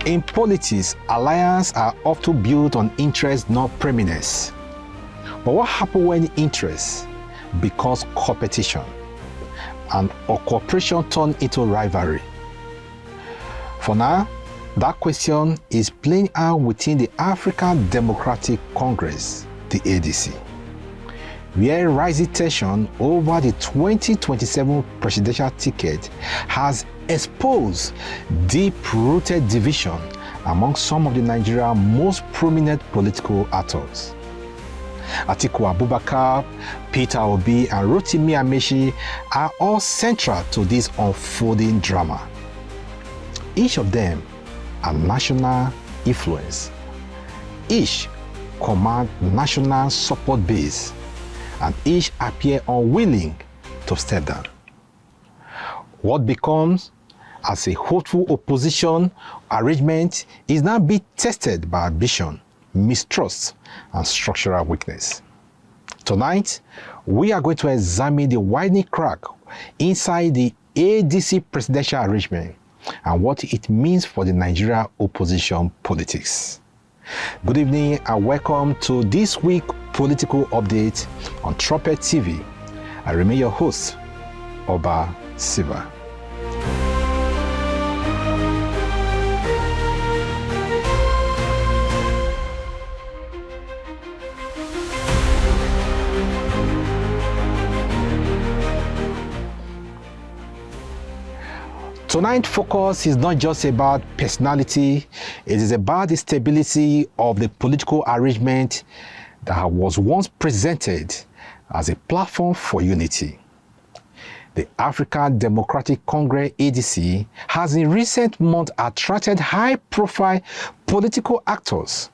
In politics, alliances are often built on interest, not preeminence. But what happens when interest becomes competition and cooperation turns into rivalry? For now, that question is playing out within the African Democratic Congress, the ADC, where rising tension over the 2027 presidential ticket has exposed deep-rooted division among some of the Nigeria's most prominent political actors. Atiku Abubakar, Peter Obi, and Rotimi Amaechi are all central to this unfolding drama. Each of them are national influence. Each command national support base, and each appear unwilling to step down. What becomes as a hopeful opposition arrangement is now being tested by ambition, mistrust, and structural weakness. Tonight, we are going to examine the widening crack inside the ADC presidential arrangement and what it means for the Nigeria opposition politics. Good evening and welcome to this week's political update on Trumpet TV. I remain your host, Oba Siva. Tonight's focus is not just about personality, it is about the stability of the political arrangement that was once presented as a platform for unity. The African Democratic Congress ADC has in recent months attracted high-profile political actors.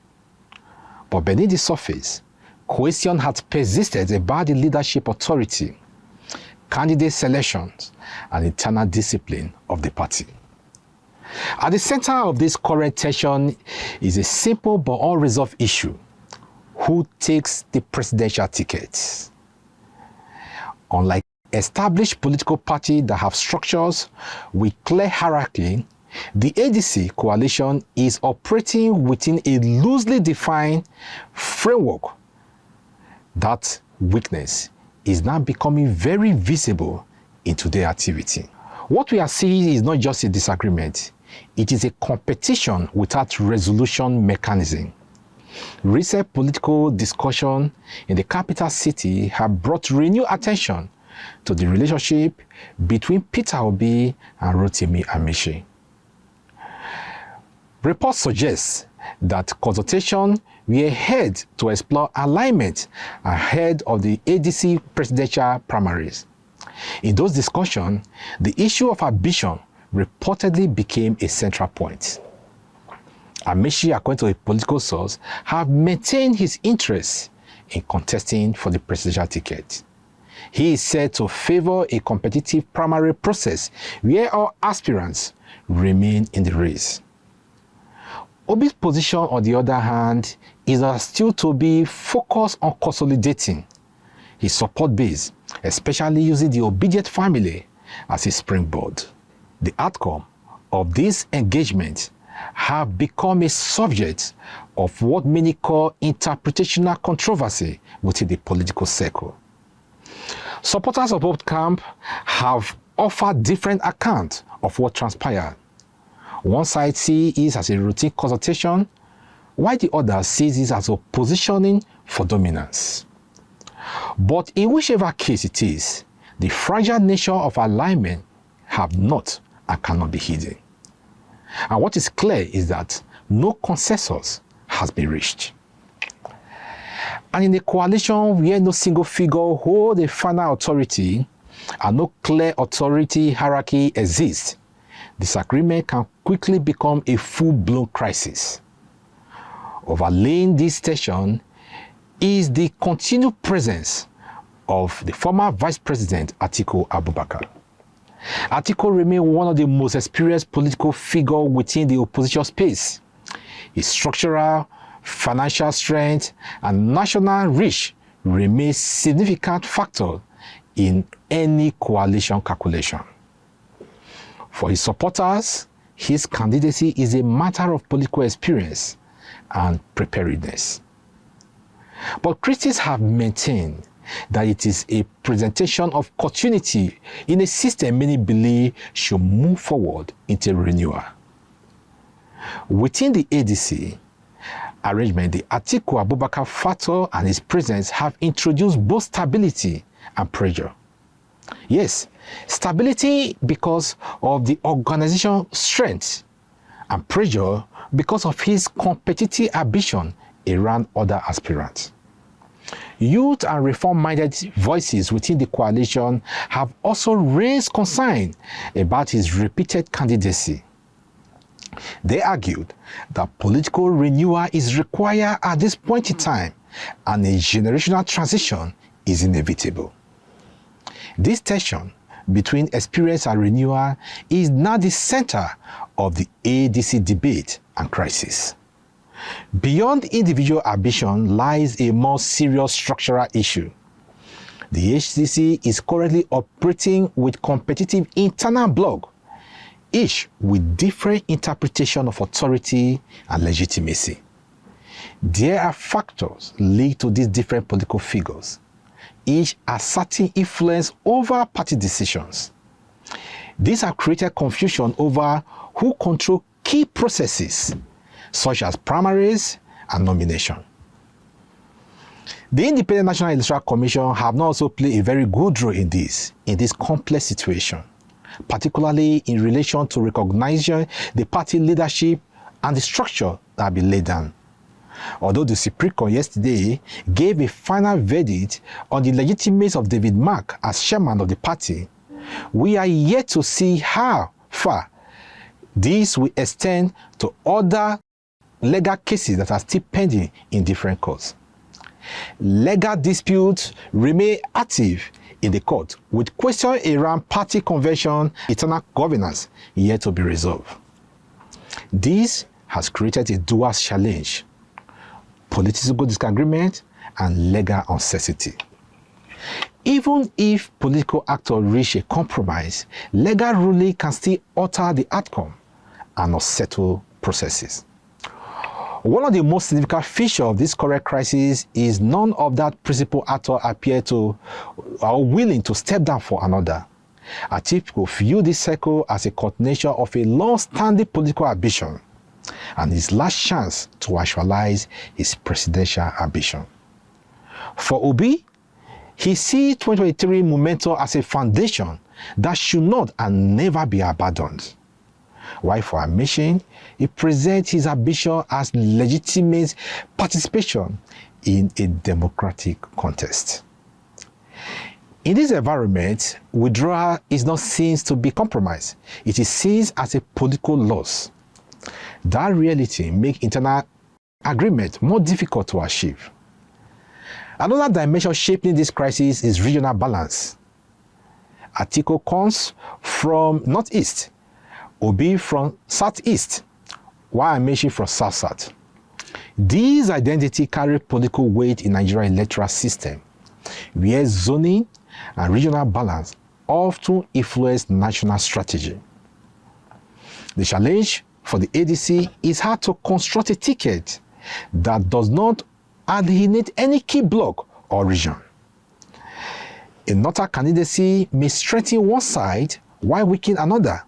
But beneath the surface, question has persisted about the leadership authority, candidate selections, and internal discipline of the party. At the center of this current tension is a simple but unresolved issue: who takes the presidential ticket? Unlike established political parties that have structures with clear hierarchy, the ADC coalition is operating within a loosely defined framework. That weakness is now becoming very visible in today's activity. What we are seeing is not just a disagreement, it is a competition without resolution mechanism. Recent political discussion in the capital city have brought renewed attention to the relationship between Peter Obi and Rotimi Amaechi. Reports suggest that consultations were held to explore alignment ahead of the ADC presidential primaries. In those discussions, the issue of ambition reportedly became a central point. Amaechi, according to a political source, have maintained his interest in contesting for the presidential ticket. He is said to favor a competitive primary process where all aspirants remain in the race. Obi's position, on the other hand, is still to be focused on consolidating his support base, especially using the obedient family as a springboard. The outcome of this engagement have become a subject of what many call interpretational controversy within the political circle. Supporters of both camps have offered different accounts of what transpired. One side sees it as a routine consultation, while the other sees it as a positioning for dominance. But in whichever case it is, the fragile nature of alignment have not and cannot be hidden. And what is clear is that no consensus has been reached. And in a coalition where no single figure holds the final authority and no clear authority hierarchy exists, disagreement can quickly become a full-blown crisis. Overlaying this tension is the continued presence of the former Vice President Atiku Abubakar. Atiku remains one of the most experienced political figures within the opposition space. His structural, financial strength, and national reach remain significant factors in any coalition calculation. For his supporters, his candidacy is a matter of political experience and preparedness. But critics have maintained that it is a presentation of continuity in a system many believe should move forward into renewal. Within the ADC arrangement, the Atiku Abubakar factor and his presence have introduced both stability and pressure. Yes, stability because of the organizational strength, and pressure because of his competitive ambition around other aspirants. Youth and reform-minded voices within the coalition have also raised concern about his repeated candidacy. They argued that political renewal is required at this point in time and a generational transition is inevitable. This tension between experience and renewal is now the center of the ADC debate and crisis. Beyond individual ambition lies a more serious structural issue. The HDC is currently operating with competitive internal bloc, each with different interpretation of authority and legitimacy. There are factors linked to these different political figures, each asserting influence over party decisions. These have created confusion over who control key processes, such as primaries and nomination. The Independent National Electoral Commission have not also played a very good role in this complex situation, particularly in relation to recognizing the party leadership and the structure that have been laid down. Although the Supreme Court yesterday gave a final verdict on the legitimacy of David Mark as chairman of the party, we are yet to see how far this will extend to other legal cases that are still pending in different courts. Legal disputes remain active in the court, with questions around party convention, internal governance yet to be resolved. This has created a dual challenge: political disagreement and legal uncertainty. Even if political actors reach a compromise, legal ruling can still alter the outcome and unsettle processes. One of the most significant features of this current crisis is none of that principal actor appear to are willing to step down for another. Atiku view this cycle as a continuation of a long-standing political ambition and his last chance to actualize his presidential ambition. For Obi, he sees 2023 momentum as a foundation that should not and never be abandoned. While for Amaechi, he presents his ambition as legitimate participation in a democratic contest. In this environment, withdrawal is not seen to be compromise. It is seen as a political loss. That reality makes internal agreement more difficult to achieve. Another dimension shaping this crisis is regional balance. Atiku comes from northeast, Obi from southeast, while Amaechi from south-south. These identities carry political weight in Nigerian electoral system, where zoning and regional balance often influence national strategy. The challenge for the ADC is how to construct a ticket that does not alienate any key bloc or region. A northern candidacy may strengthen one side while weakening another.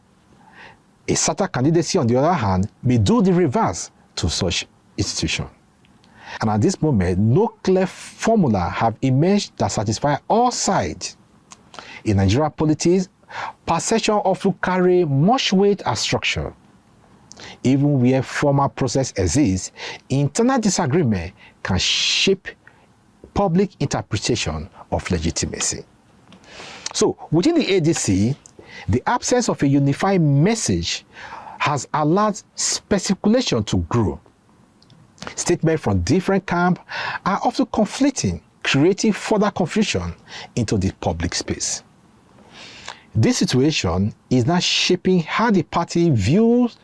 A southern candidacy, on the other hand, may do the reverse to such institution. And at this moment, no clear formula have emerged that satisfy all sides. In Nigerian politics, perception often carry much weight as structure. Even where formal process exists, internal disagreement can shape public interpretation of legitimacy. So, within the ADC, the absence of a unified message has allowed speculation to grow. Statements from different camps are often conflicting, creating further confusion into the public space. This situation is now shaping how the party views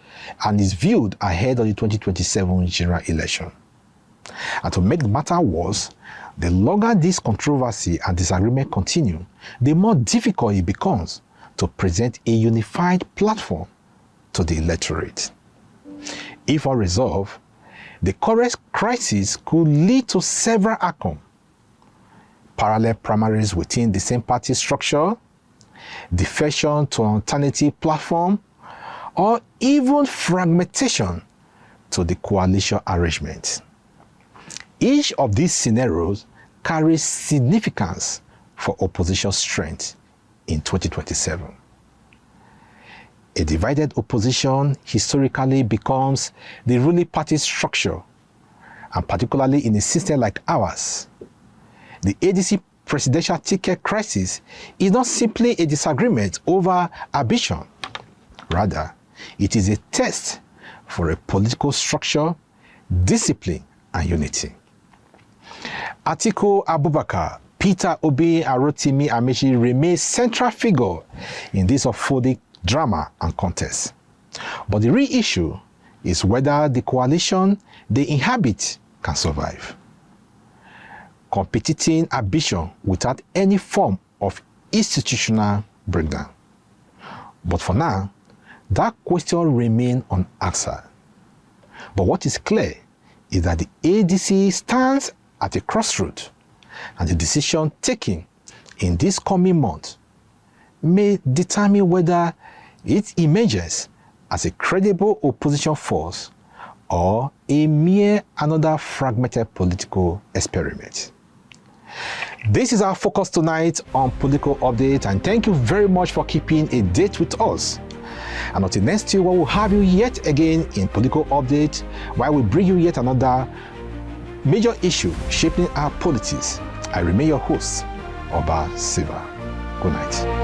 and is viewed ahead of the 2027 general election. And to make the matter worse, the longer this controversy and disagreement continue, the more difficult it becomes to present a unified platform to the electorate. If unresolved, the current crisis could lead to several outcomes: parallel primaries within the same party structure, defection to an alternative platform, or even fragmentation to the coalition arrangement. Each of these scenarios carries significance for opposition strength in 2027. A divided opposition historically becomes the ruling party structure, and particularly in a system like ours. The ADC presidential ticket crisis is not simply a disagreement over ambition. Rather, it is a test for a political structure, discipline, and unity. Atiku Abubakar, Peter Obi, and Rotimi Amaechi remain central figure in this unfolding drama and contest. But the real issue is whether the coalition they inhabit can survive. Competing ambition without any form of institutional breakdown. But for now, that question remains unanswered. But what is clear is that the ADC stands at a crossroads, and the decision taken in this coming month may determine whether it emerges as a credible opposition force or a mere another fragmented political experiment. This is our focus tonight on Political Update, and thank you very much for keeping a date with us. And until next year, we will have you yet again in Political Update, where we bring you yet another major issue shaping our politics. I remain your host, Oba Siva. Good night.